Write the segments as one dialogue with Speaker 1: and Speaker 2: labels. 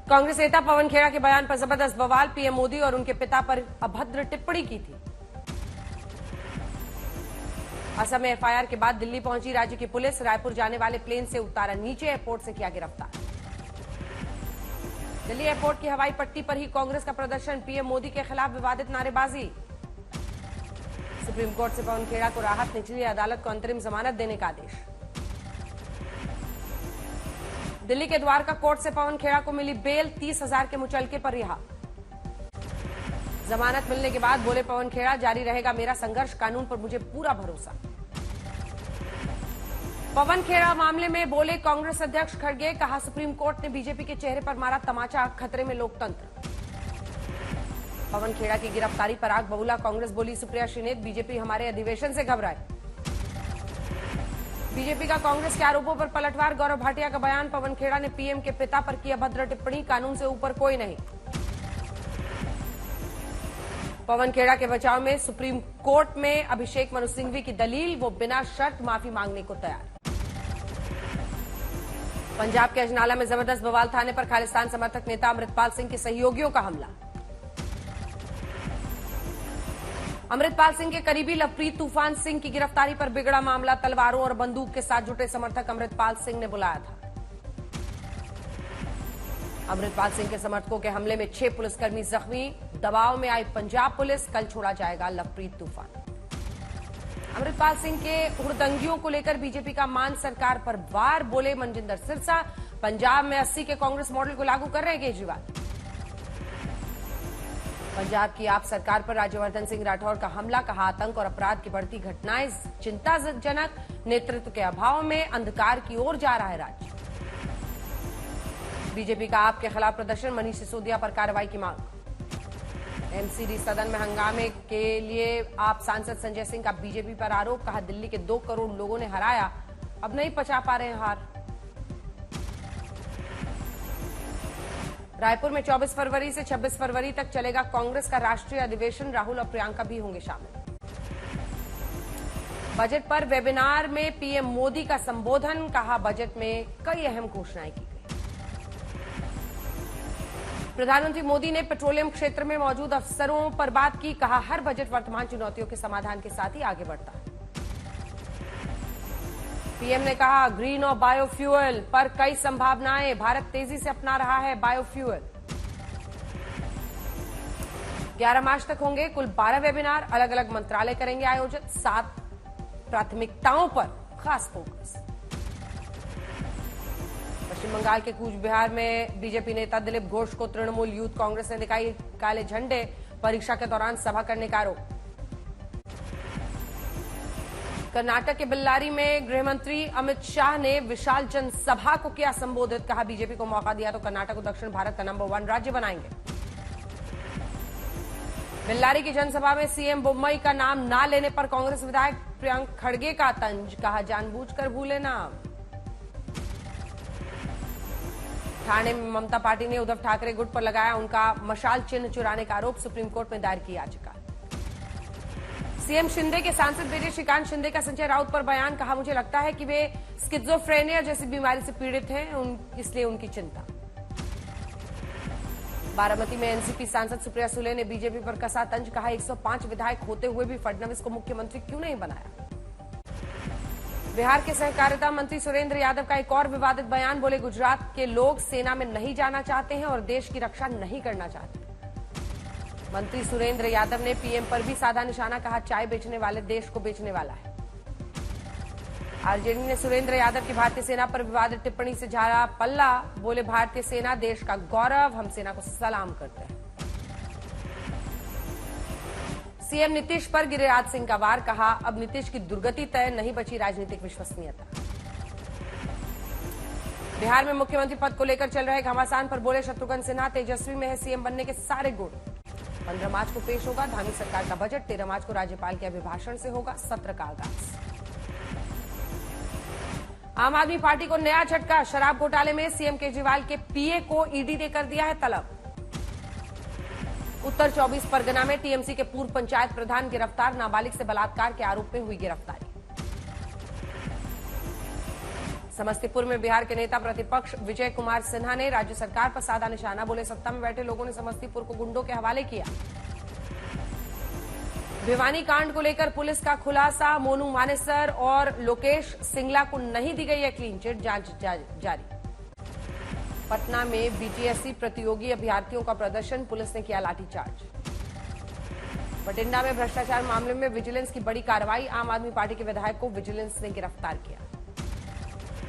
Speaker 1: कांग्रेस नेता पवन खेड़ा के बयान पर जबरदस्त बवाल। पीएम मोदी और उनके पिता पर अभद्र टिप्पणी की थी। असम में एफआईआर के बाद दिल्ली पहुंची राज्य की पुलिस। रायपुर जाने वाले प्लेन से उतारा नीचे, एयरपोर्ट से किया गिरफ्तार। दिल्ली एयरपोर्ट की हवाई पट्टी पर ही कांग्रेस का प्रदर्शन। पीएम मोदी के खिलाफ विवादित नारेबाजी। सुप्रीम कोर्ट से पवन खेड़ा को राहत, निचली अदालत को अंतरिम जमानत देने का आदेश। दिल्ली के द्वारका कोर्ट से पवन खेड़ा को मिली बेल, 30,000 के मुचलके पर रिहा। जमानत मिलने के बाद बोले पवन खेड़ा, जारी रहेगा मेरा संघर्ष, कानून पर मुझे पूरा भरोसा। पवन खेड़ा मामले में बोले कांग्रेस अध्यक्ष खड़गे, कहा सुप्रीम कोर्ट ने बीजेपी के चेहरे पर मारा तमाचा, खतरे में लोकतंत्र। पवन खेड़ा की गिरफ्तारी पर आग बबूला कांग्रेस, बोली सुप्रिया श्रीनेत, बीजेपी हमारे अधिवेशन से घबराए। बीजेपी का कांग्रेस के आरोपों पर पलटवार। गौरव भाटिया का बयान, पवन खेड़ा ने पीएम के पिता पर किया भद्र टिप्पणी, कानून से ऊपर कोई नहीं। पवन खेड़ा के बचाव में सुप्रीम कोर्ट में अभिषेक मनु सिंघवी की दलील, वो बिना शर्त माफी मांगने को तैयार। पंजाब के अजनाला में जबरदस्त बवाल, थाने पर खालिस्तान समर्थक नेता अमृतपाल सिंह के सहयोगियों का हमला। अमृतपाल सिंह के करीबी लवप्रीत तूफान सिंह की गिरफ्तारी पर बिगड़ा मामला। तलवारों और बंदूक के साथ जुटे समर्थक अमृतपाल सिंह ने बुलाया था। अमृतपाल सिंह के समर्थकों के हमले में 6 पुलिसकर्मी जख्मी। दबाव में आई पंजाब पुलिस, कल छोड़ा जाएगा लवप्रीत तूफान। अमृतपाल सिंह के हुड़दंगियों को लेकर बीजेपी का मान सरकार पर वार, बोले मनजिंदर सिरसा, पंजाब में 80 के कांग्रेस मॉडल को लागू कर रहे हैं केजरीवाल। पंजाब की आप सरकार पर राज्यवर्धन सिंह राठौर का हमला, कहा आतंक और अपराध की बढ़ती घटनाएं चिंताजनक, नेतृत्व के अभाव में अंधकार की ओर जा रहा है राज्य। बीजेपी का आप के खिलाफ प्रदर्शन, मनीष सिसोदिया पर कार्रवाई की मांग। एमसीडी सदन में हंगामे के लिए आप सांसद संजय सिंह का बीजेपी पर आरोप, कहा दिल्ली के 2 करोड़ लोगों ने हराया, अब नहीं पचा पा रहे हार। रायपुर में 24 फरवरी से 26 फरवरी तक चलेगा कांग्रेस का राष्ट्रीय अधिवेशन, राहुल और प्रियंका भी होंगे शामिल। बजट पर वेबिनार में पीएम मोदी का संबोधन, कहा बजट में कई अहम घोषणाएं की गई। प्रधानमंत्री मोदी ने पेट्रोलियम क्षेत्र में मौजूद अफसरों पर बात की, कहा हर बजट वर्तमान चुनौतियों के समाधान के साथ ही आगे बढ़ता है। पीएम ने कहा ग्रीन और बायोफ्यूल पर कई संभावनाएं, भारत तेजी से अपना रहा है बायोफ्यूल। 11 मार्च तक होंगे कुल 12 वेबिनार, अलग अलग मंत्रालय करेंगे आयोजित, 7 प्राथमिकताओं पर खास फोकस। पश्चिम बंगाल के कूच बिहार में बीजेपी नेता दिलीप घोष को तृणमूल यूथ कांग्रेस ने दिखाई काले झंडे, परीक्षा के दौरान सभा करने का आरोप। कर्नाटक के बेल्लारी में गृहमंत्री अमित शाह ने विशाल जनसभा को किया संबोधित, कहा बीजेपी को मौका दिया तो कर्नाटक को दक्षिण भारत का नंबर 1 राज्य बनाएंगे। बेल्लारी की जनसभा में सीएम बोम्मई का नाम ना लेने पर कांग्रेस विधायक प्रियंक खड़गे का तंज, कहा जानबूझकर भूले नाम। ठाणे में ममता पार्टी ने उद्धव ठाकरे गुट पर लगाया उनका मशाल चिन्ह चुराने का आरोप, सुप्रीम कोर्ट में दायर की याचिका। सीएम शिंदे के सांसद बेटे श्रीकांत शिंदे का संजय राउत पर बयान, कहा मुझे लगता है कि वे स्किज़ोफ्रेनिया जैसी बीमारी से पीड़ित हैं, इसलिए उनकी चिंता। बारामती में एनसीपी सांसद सुप्रिया सुले ने बीजेपी पर कसा तंज, कहा 105 विधायक होते हुए भी फडणवीस को मुख्यमंत्री क्यों नहीं बनाया। बिहार के सहकारिता मंत्री सुरेंद्र यादव का एक और विवादित बयान, बोले गुजरात के लोग सेना में नहीं जाना चाहते हैं और देश की रक्षा नहीं करना चाहते। मंत्री सुरेंद्र यादव ने पीएम पर भी साधा निशाना, कहा चाय बेचने वाले देश को बेचने वाला है। आरजेडी ने सुरेंद्र यादव की भारतीय सेना पर विवादित टिप्पणी से झाड़ा पल्ला, बोले भारतीय सेना देश का गौरव, हम सेना को सलाम करते हैं। सीएम नीतीश पर गिरिराज सिंह का वार, कहा अब नीतीश की दुर्गति तय, नहीं बची राजनीतिक विश्वसनीयता। बिहार में मुख्यमंत्री पद को लेकर चल रहे घमासान पर बोले शत्रुघ्न सिन्हा, तेजस्वी में है सीएम बनने के सारे गुण। 15 मार्च को पेश होगा धामी सरकार का बजट, 13 मार्च को राज्यपाल के अभिभाषण से होगा सत्र का आगाज। आम आदमी पार्टी को नया झटका, शराब घोटाले में सीएम केजरीवाल के पीए को ईडी ने कर दिया है तलब। उत्तर 24 परगना में टीएमसी के पूर्व पंचायत प्रधान गिरफ्तार, नाबालिग से बलात्कार के आरोप में हुई गिरफ्तारी। समस्तीपुर में बिहार के नेता प्रतिपक्ष विजय कुमार सिन्हा ने राज्य सरकार पर साधा निशाना। बोले, सत्ता में बैठे लोगों ने समस्तीपुर को गुंडों के हवाले किया। भिवानी कांड को लेकर पुलिस का खुलासा। मोनू मानेसर और लोकेश सिंगला को नहीं दी गई है क्लीन चिट, जांच जारी। पटना में बीटीएससी प्रतियोगी अभ्यर्थियों का प्रदर्शन, पुलिस ने किया लाठीचार्ज। बठिंडा में भ्रष्टाचार मामले में विजिलेंस की बड़ी कार्रवाई। आम आदमी पार्टी के विधायक को विजिलेंस ने गिरफ्तार किया।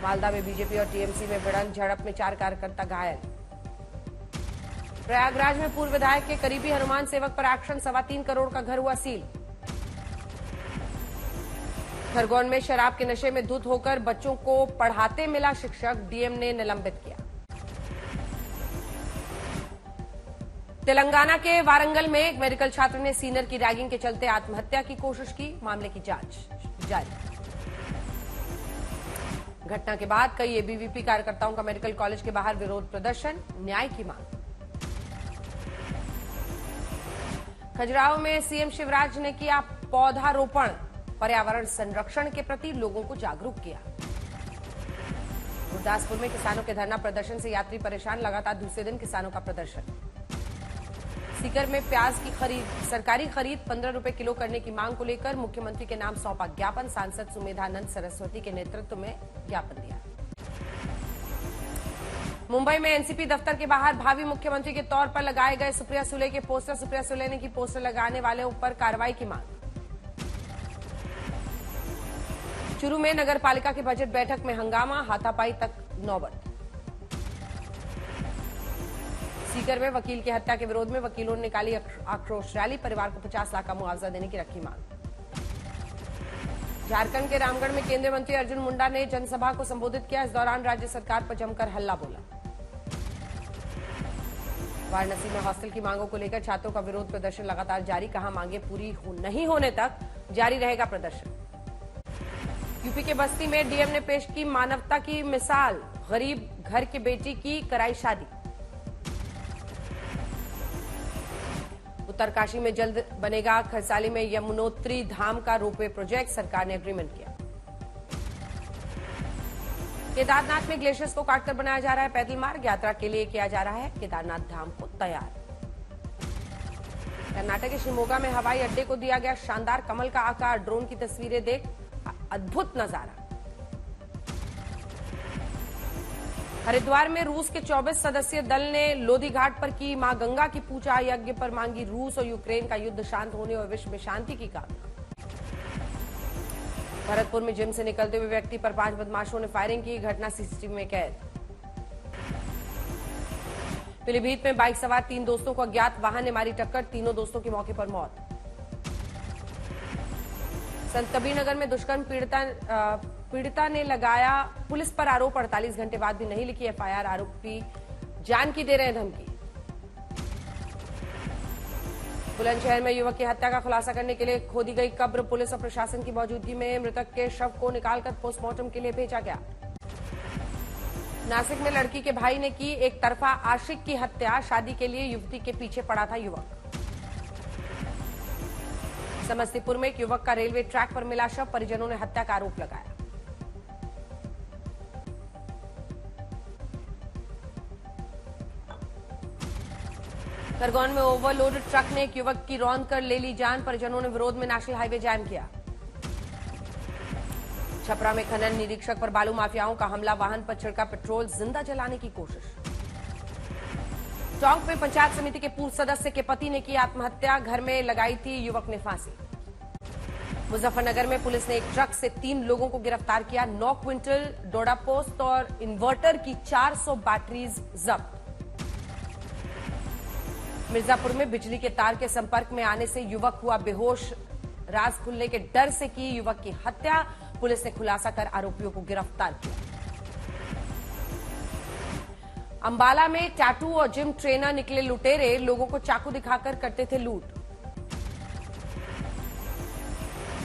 Speaker 1: मालदा में बीजेपी और टीएमसी में भिड़ंत, झड़प में 4 कार्यकर्ता घायल। प्रयागराज में पूर्व विधायक के करीबी हनुमान सेवक पर एक्शन, 3.25 करोड़ का घर हुआ सील। खरगोन में शराब के नशे में धुत होकर बच्चों को पढ़ाते मिला शिक्षक, डीएम ने निलंबित किया। तेलंगाना के वारंगल में एक मेडिकल छात्र ने सीनियर की रैगिंग के चलते आत्महत्या की कोशिश की, मामले की जांच जारी। घटना के बाद कई एबीवीपी कार्यकर्ताओं का मेडिकल कॉलेज के बाहर विरोध प्रदर्शन, न्याय की मांग। खजुराहो में सीएम शिवराज ने किया पौधारोपण, पर्यावरण संरक्षण के प्रति लोगों को जागरूक किया। गुरदासपुर में किसानों के धरना प्रदर्शन से यात्री परेशान, लगातार दूसरे दिन किसानों का प्रदर्शन। सीकर में प्याज की खरीद, सरकारी खरीद 15 रुपए किलो करने की मांग को लेकर मुख्यमंत्री के नाम सौंपा ज्ञापन। सांसद सुमेधानंद सरस्वती के नेतृत्व में ज्ञापन दिया। मुंबई में एनसीपी दफ्तर के बाहर भावी मुख्यमंत्री के तौर पर लगाए गए सुप्रिया सुले के पोस्टर, सुप्रिया सुले ने की पोस्टर लगाने वालों पर कार्रवाई की मांग। चूरू में नगर पालिका की बजट बैठक में हंगामा, हाथापाई तक नौबत। सीकर में वकील की हत्या के विरोध में वकीलों ने निकाली आक्रोश रैली, परिवार को 50 लाख का मुआवजा देने की रखी मांग। झारखंड के रामगढ़ में केंद्रीय मंत्री अर्जुन मुंडा ने जनसभा को संबोधित किया। इस दौरान राज्य सरकार पर जमकर हल्ला बोला। वाराणसी में हॉस्टल की मांगों को लेकर छात्रों का विरोध प्रदर्शन लगातार जारी, कहा मांगे पूरी नहीं होने तक जारी रहेगा प्रदर्शन। यूपी के बस्ती में डीएम ने पेश की मानवता की मिसाल, गरीब घर की बेटी की कराई शादी। उत्तरकाशी में जल्द बनेगा खरसाली में यमुनोत्री धाम का रोपवे प्रोजेक्ट, सरकार ने एग्रीमेंट किया। केदारनाथ में ग्लेशियर्स को काटकर बनाया जा रहा है पैदल मार्ग, यात्रा के लिए किया जा रहा है केदारनाथ धाम को तैयार। कर्नाटक के शिमोगा में हवाई अड्डे को दिया गया शानदार कमल का आकार, ड्रोन की तस्वीरें देख अद्भुत नजारा। हरिद्वार में रूस के 24 सदस्यीय दल ने लोधी घाट पर की मां गंगा की पूजा, यज्ञ पर मांगी रूस और यूक्रेन का युद्ध शांत होने और विश्व में शांति की कामना। भरतपुर में जिम से निकलते हुए व्यक्ति पर 5 बदमाशों ने फायरिंग की, घटना सीसीटीवी में कैद। पीलीभीत में बाइक सवार 3 दोस्तों को अज्ञात वाहन ने मारी टक्कर, तीनों दोस्तों की मौके पर मौत। संत कबीर नगर में दुष्कर्म पीड़िता ने लगाया पुलिस पर आरोप, 48 घंटे बाद भी नहीं लिखी एफआईआर, आरोपी जान की दे रहे हैं धमकी। बुलंदशहर में युवक की हत्या का खुलासा करने के लिए खोदी गई कब्र, पुलिस और प्रशासन की मौजूदगी में मृतक के शव को निकालकर पोस्टमार्टम के लिए भेजा गया। नासिक में लड़की के भाई ने की एक तरफा आशिक की हत्या, शादी के लिए युवती के पीछे पड़ा था युवक। समस्तीपुर में एक युवक का रेलवे ट्रैक पर मिला शव, परिजनों ने हत्या का आरोप लगाया। खरगोन में ओवरलोडेड ट्रक ने एक युवक की रौंद कर ले ली जान, परिजनों ने विरोध में नेशनल हाईवे जाम किया। छपरा में खनन निरीक्षक पर बालू माफियाओं का हमला, वाहन पर छिड़का पेट्रोल, जिंदा जलाने की कोशिश। टोंक में पंचायत समिति के पूर्व सदस्य के पति ने की आत्महत्या, घर में लगाई थी युवक ने फांसी। मुजफ्फरनगर में पुलिस ने एक ट्रक से 3 लोगों को गिरफ्तार किया, 9 क्विंटल डोडा पोस्ट और इन्वर्टर की 400 बैटरीज जब्त। मिर्जापुर में बिजली के तार के संपर्क में आने से युवक हुआ बेहोश, राज खुलने के डर से की युवक की हत्या, पुलिस ने खुलासा कर आरोपियों को गिरफ्तार किया। अंबाला में टैटू और जिम ट्रेनर निकले लुटेरे, लोगों को चाकू दिखाकर करते थे लूट।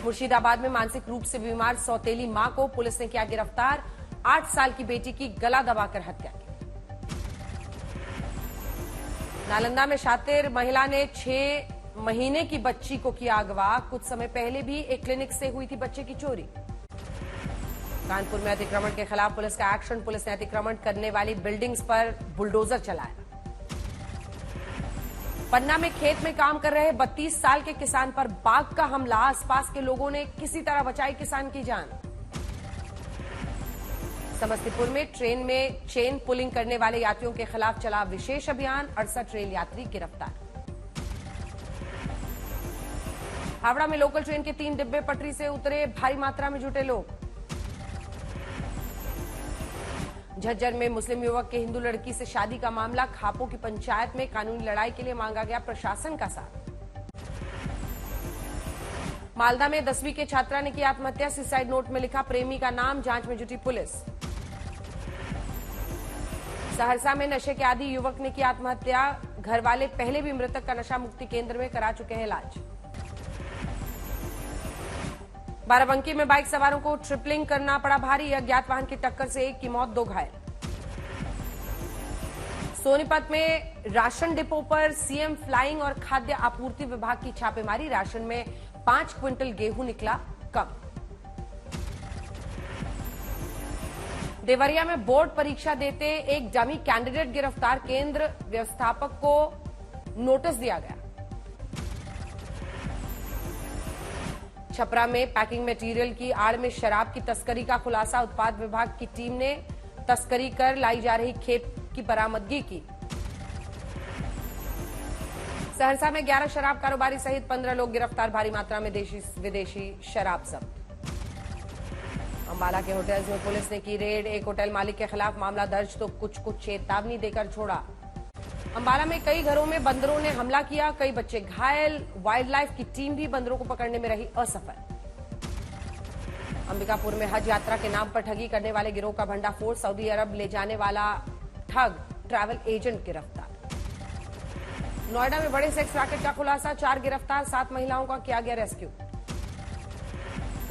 Speaker 1: मुर्शिदाबाद में मानसिक रूप से बीमार सौतेली मां को पुलिस ने किया गिरफ्तार, 8 साल की बेटी की गला दबाकर हत्या की। नालंदा में शातिर महिला ने 6 महीने की बच्ची को किया अगवा, कुछ समय पहले भी एक क्लिनिक से हुई थी बच्चे की चोरी। कानपुर में अतिक्रमण के खिलाफ पुलिस का एक्शन। पुलिस ने अतिक्रमण करने वाली बिल्डिंग्स पर बुलडोजर चलाया। पन्ना में खेत में काम कर रहे 32 साल के किसान पर बाघ का हमला। आसपास के लोगों ने किसी तरह बचाई किसान की जान। समस्तीपुर में ट्रेन में चेन पुलिंग करने वाले यात्रियों के खिलाफ चला विशेष अभियान। 68 रेल यात्री गिरफ्तार। हावड़ा में लोकल ट्रेन के 3 डिब्बे पटरी से उतरे, भारी मात्रा में जुटे लोग। झज्जर में मुस्लिम युवक के हिंदू लड़की से शादी का मामला। खापो की पंचायत में कानूनी लड़ाई के लिए मांगा गया प्रशासन का साथ। मालदा में 10वीं के छात्रा ने की आत्महत्या। सुसाइड नोट में लिखा प्रेमी का नाम। जांच में जुटी पुलिस। सहरसा में नशे के आदी युवक ने की आत्महत्या। घर वाले पहले भी मृतक का नशा मुक्ति केंद्र में करा चुके हैं इलाज। बाराबंकी में बाइक सवारों को ट्रिपलिंग करना पड़ा भारी। अज्ञात वाहन की टक्कर से एक की मौत, 2 घायल। सोनीपत में राशन डिपो पर सीएम फ्लाइंग और खाद्य आपूर्ति विभाग की छापेमारी। राशन में 5 क्विंटल गेहूं निकला कम। देवरिया में बोर्ड परीक्षा देते एक डमी कैंडिडेट गिरफ्तार। केंद्र व्यवस्थापक को नोटिस दिया गया। छपरा में पैकिंग मटेरियल की आड़ में शराब की तस्करी का खुलासा। उत्पाद विभाग की टीम ने तस्करी कर लाई जा रही खेप की बरामदगी की। सहरसा में 11 शराब कारोबारी सहित 15 लोग गिरफ्तार। भारी मात्रा में देशी विदेशी शराब जब्त। अंबाला के होटल्स में पुलिस ने की रेड। एक होटल मालिक के खिलाफ मामला दर्ज तो कुछ चेतावनी देकर छोड़ा। अंबाला में कई घरों में बंदरों ने हमला किया, कई बच्चे घायल। वाइल्ड लाइफ की टीम भी बंदरों को पकड़ने में रही असफल। अंबिकापुर में हज यात्रा के नाम पर ठगी करने वाले गिरोह का भंडाफोड़। सऊदी अरब ले जाने वाला ठग ट्रैवल एजेंट गिरफ्तार। नोएडा में बड़े सेक्स रैकेट का खुलासा। 4 गिरफ्तार, 7 महिलाओं का किया गया रेस्क्यू।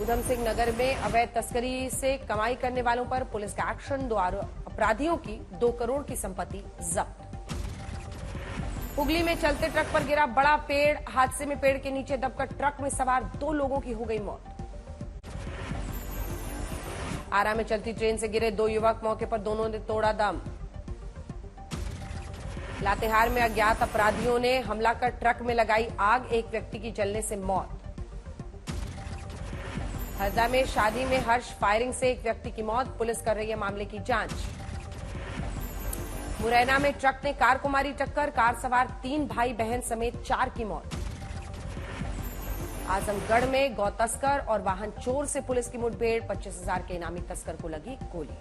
Speaker 1: उधम सिंह नगर में अवैध तस्करी से कमाई करने वालों पर पुलिस का एक्शन। 2 अपराधियों की 2 करोड़ की संपत्ति जब्त। हुगली में चलते ट्रक पर गिरा बड़ा पेड़। हादसे में पेड़ के नीचे दबकर ट्रक में सवार 2 लोगों की हो गई मौत। आरा में चलती ट्रेन से गिरे 2 युवक, मौके पर दोनों ने तोड़ा दम। लातेहार में अज्ञात अपराधियों ने हमला कर ट्रक में लगाई आग। एक व्यक्ति की जलने से मौत। हरदा में शादी में हर्ष फायरिंग से एक व्यक्ति की मौत। पुलिस कर रही है मामले की जांच। मुरैना में ट्रक ने कार को मारी टक्कर। कार सवार 3 भाई बहन समेत 4 की मौत। आजमगढ़ में गौ तस्कर और वाहन चोर से पुलिस की मुठभेड़। 25,000 के इनामी तस्कर को लगी गोली।